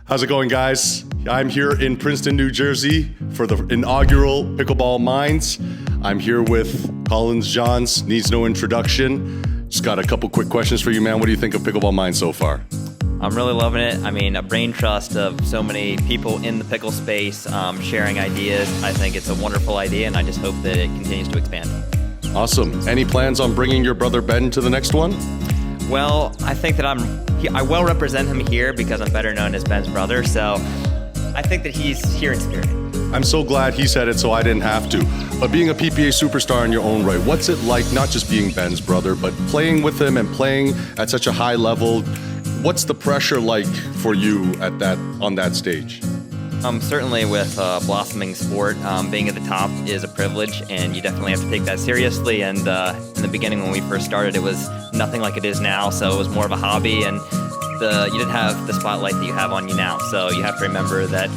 How's it going, guys? I'm here in Princeton, New Jersey for the inaugural Pickleball Minds. I'm here with Collin Johns, needs no introduction. Just got a couple quick questions for you, man. What do you think of Pickleball Minds so far? I'm really loving it. I mean, a brain trust of so many people in the pickle space sharing ideas. I think it's a wonderful idea, and I just hope that it continues to expand. Awesome. Any plans on bringing your brother Ben to the next one? Well, I think that I well represent him here because I'm better known as Ben's brother, so I think that he's here in spirit. I'm so glad he said it so I didn't have to. But being a PPA superstar in your own right, what's it like not just being Ben's brother, but playing with him and playing at such a high level? What's the pressure like for you on that stage? Certainly with blossoming sport, being at the top is a privilege, and you definitely have to take that seriously. And in the beginning when we first started, it was nothing like it is now, so it was more of a hobby, and you didn't have the spotlight that you have on you now. So you have to remember that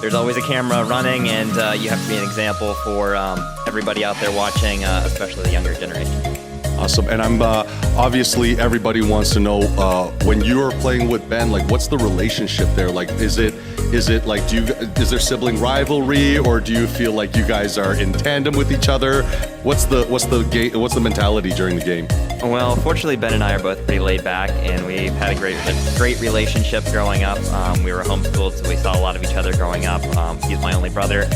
there's always a camera running, and you have to be an example for everybody out there watching, especially the younger generation. Awesome. And I'm obviously everybody wants to know when you're playing with Ben, like what's the relationship there? Like is it like is there sibling rivalry, or do you feel like you guys are in tandem with each other? What's the mentality during the game? Well, fortunately Ben and I are both pretty laid back, and we've had a great relationship growing up. We were homeschooled, so we saw a lot of each other growing up. He's my only brother.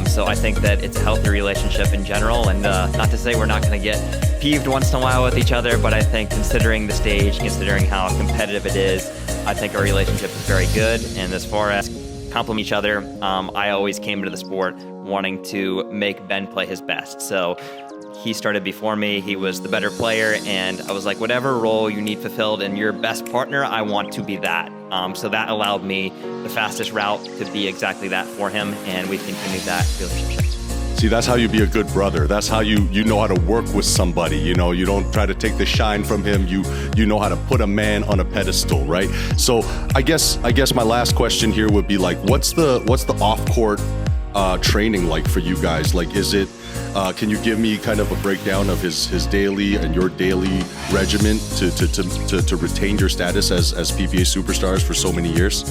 So I think that it's a healthy relationship in general, and not to say we're not going to get peeved once in a while with each other, but I think considering the stage, considering how competitive it is, I think our relationship is very good. And as far as compliment each other, I always came to the sport wanting to make Ben play his best. So he started before me, he was the better player, and I was like, whatever role you need fulfilled in your best partner, I want to be that. So that allowed me the fastest route to be exactly that for him, and we've continued that relationship. See, that's how you be a good brother. That's how you know how to work with somebody. You know, you don't try to take the shine from him. You know how to put a man on a pedestal, right? So I guess my last question here would be like, what's the off-court training like for you guys? Like, is it? Can you give me kind of a breakdown of his daily and your daily regimen to retain your status as PPA superstars for so many years?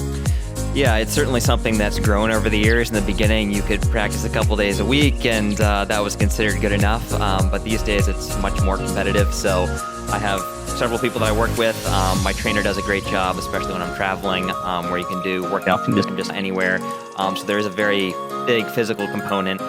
Yeah, it's certainly something that's grown over the years. In the beginning, you could practice a couple days a week, and that was considered good enough. But these days, it's much more competitive. So I have several people that I work with. My trainer does a great job, especially when I'm traveling, where you can do workouts from just anywhere. So there is a very big physical component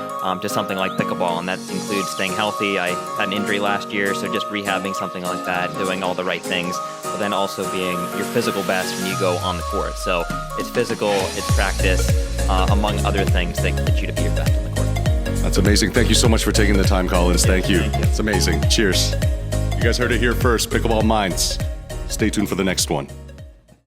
to something like pickleball, and that includes staying healthy. I had an injury last year, so just rehabbing something like that, doing all the right things, but then also being your physical best when you go on the court. So it's physical, it's practice, among other things that get you to be your best on the court. That's amazing. Thank you so much for taking the time, Collins. Thank you. It's amazing. Cheers. You guys heard it here first, Pickleball Minds. Stay tuned for the next one.